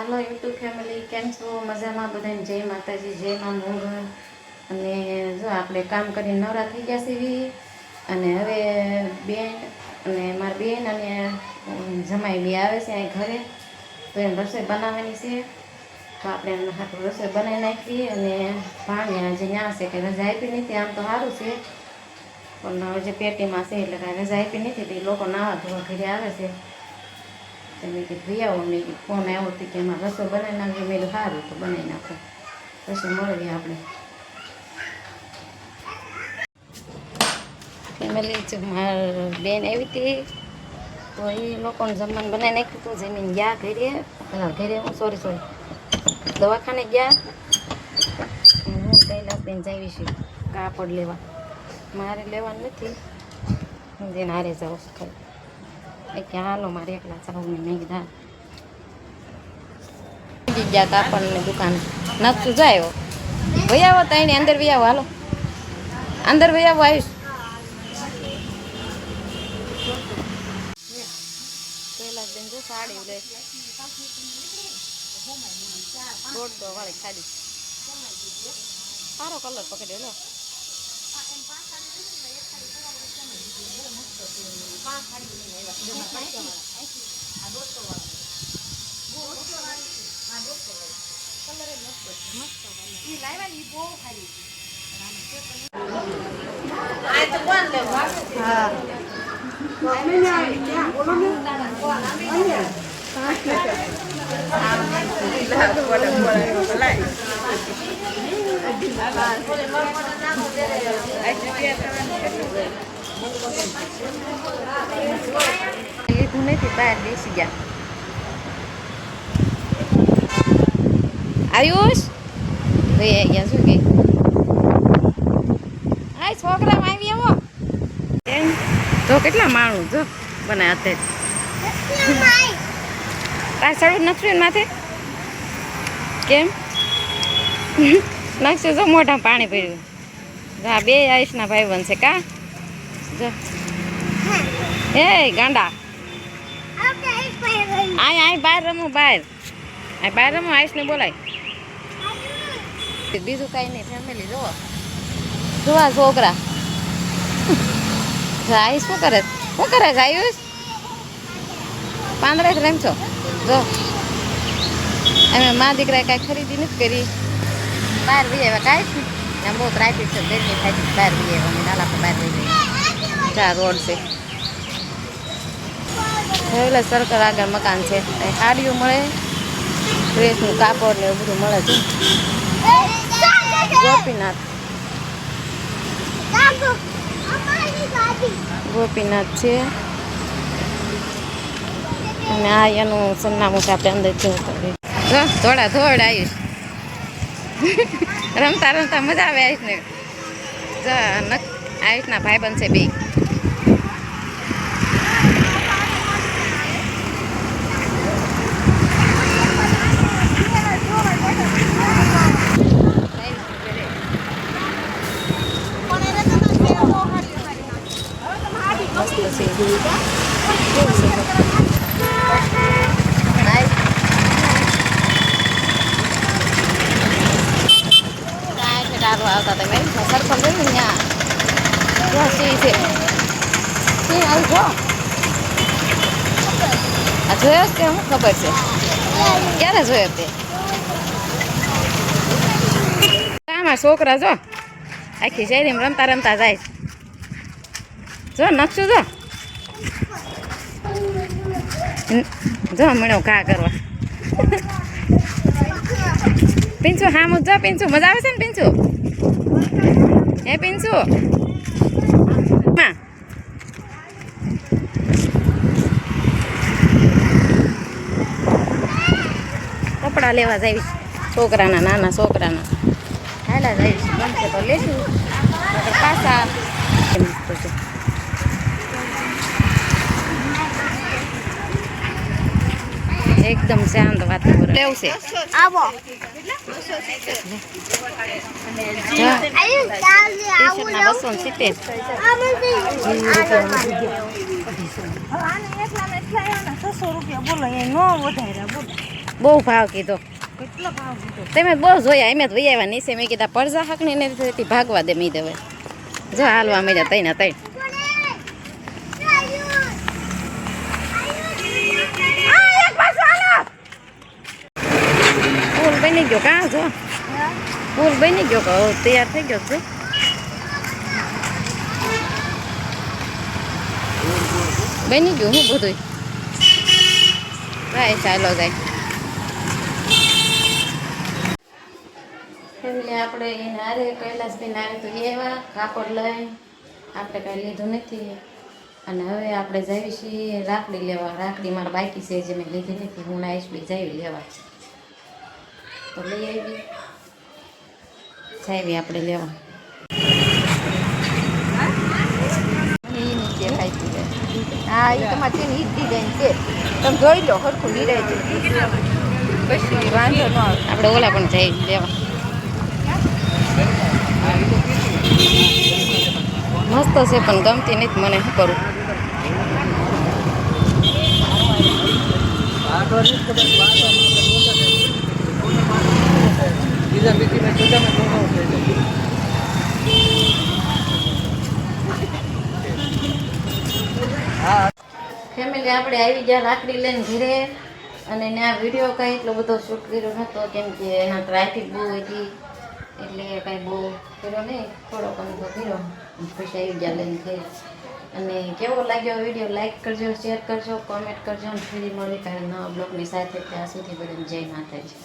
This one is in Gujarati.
હાલો યુટ્યુબ ફેમિલી, કેમ છો? મજામાં? બધાને જય માતાજી, જય મા મોગલ. અને જો આપણે કામ કરીને નવરા થઈ ગયા છીએ અને હવે બેન અને મારી બેન અને જમાઈ બી આવે છે અહીં ઘરે, તો એને રસોઈ બનાવવાની છે. તો આપણે એમને હાટું રસોઈ બનાવી નાખીએ. અને ભાણ્યા જે ત્યાં છે કે રજા આપી નથી, આમ તો સારું છે પણ જે પેટીમાં છે એટલે કાંઈ રજા આપી નથી. તો એ લોકો નાવા ધોવા ઘરે આવે છે. મેં કીધું ભાઈ આવો, મેં ફોન આવ્યો હતો કે એમાં રસોઈ બનાવી નાખજો. મેં સારું તો બનાવી નાખો, પછી મળીએ આપણે. ફેમિલી મારી બેન આવી હતી તો એ લોકોને જમવાનું બનાવી નાખ્યું હતું. જમીન ગયા ઘરે હું સોરી દવાખાને ગયા. હું કૈલાસબેન જાવી છું કાપડ લેવા, મારે લેવાનું નથી, હું જેને હારે જાઉં છું ખાલી. કે હાલો મારે એકલા જાઉં ને મેં કીધા ગયા કાપડની દુકાન નકશું જાય ભાઈ આવો તો એને અંદર ભાઈ આવો, હાલો અંદર ભાઈ આવો. આવીશ કૈલાસબેન જો સાડી લે 150 વાળી ખાલી સારો કલર પકડ્યો લો. લીધું નથી, બહાર બેસી ગયા. આયુષ ભાઈ અહીંયા શું કે આ છોકરામાં આવી આવો એમ તો કેટલા માણું જો બને હાથે તાર સડું નખશું માથે કેમ નાખશું? જો મોઢા પાણી પડ્યું. હા, બે આયુષના ભાઈ બનશે કા જો. એ ગાંડા આય બહાર રમું, બહાર રમું. આયુષને બોલાય. બીજું કાંઈ નહીં ફેમિલી. જોવા છોકરા આયુષ શું કરે છે? આયુષ પાંદડા જ રમશો જો. અમે મા દીકરાએ કાંઈ ખરીદી નથી કરી, બહાર બી આવ્યા. કાંઈ આમ બહુ ટ્રાફિક છે, ગરમી થાય છે, બહાર બી આવ્યા. અમે નાલા પર બહાર રહી જઈએ. ચા રોડ છે, એટલે સરકાર આગળ મકાન છે. સાડીઓ મળે, ડ્રેસનું કાપડ ને એવું બધું મળે છે. ગોપીનાથ છે. અને આ એનું સરનામું છે. આપણે અંદર જવું થોડા આવીશ રમતા મજા આવે. આવીશને આયુષના ભાઈ બનશે બે. આવતા તમે સરખમ રહ્યું ને ત્યાં સિંહ છે. સિંહ આવી જો આ જોયો તે શું ખબર છે? ક્યારે જોયો તે? આમાં છોકરા જો આખી શેરીમાં રમતા જાય. જો નકશું જો મળ્યો ઘા કરવા. પિંચુ હા જો પિંચુ મજા આવે છે ને પિંચુ? હે પિંચુ કપડા લેવા જઈશ છોકરાના, નાના છોકરાના. હાલા જઈશ, ગમશે તો લેશું પાછા. એકદમ શાંત વાતાવરણ એવું છે. આવો બહુ ભાવ કીધો. કેટલો ભાવ કીધો? તમે બહુ જોયા એમ જ વહી આવ્યા નીચે. મેં કીધા પડજા હક ને નથી ભાગવા દે મી દેવે. જો હાલવા મળ્યા તઈ ના તઈ. પુલ બની ગયો કાં જો પુલ બની ગયો કહો તૈયાર થઈ ગયો છે. બની ગયું હું બધું ભાઈ ચાલો જાય. ફેમિલી આપણે એને હારે કૈલાસભાઈ નારે તો એવા કાપડ લઈ આપણે કાંઈ લીધું નથી. અને હવે આપણે જઈએ છીએ રાખડી લેવા. રાખડી મારા બાકી છે જે મેં લીધી નથી. હું આઈશબી જઈ લેવા તો લઈ આવી જાવી આપણે લેવા. એ નીચે ખાઈ છે. હા એ તમારે છે ને ઈ જ ડિઝાઇન છે. તમે જોઈ લો સરખું નિરાય છે. કશું વાંધો ન આવે. આપણે ઓલા પણ જઈ લેવા. મસ્ત છે પણ ગમતી નથી મને. શું કરું? ફેમિલી આપણે આવી ગયા રાખડી લઈને ઘરે. અને ત્યાં વિડીયો કાંઈ એટલો બધો શૂટ કર્યો નહોતો કેમ કે એના ટ્રાફિક બહુ હતી એટલે કાંઈ બહુ કર્યો નહીં. થોડોક અનુભવ કર્યો પછી આવી ગયા લઈને ઘરે. અને કેવો લાગ્યો વિડીયો લાઈક કરજો, શેર કરજો, કોમેન્ટ કરજો. અને ફરી મળવી કાંઈ નવા બ્લોગની સાથે ત્યાં સુધી બધાને જય માતાજી.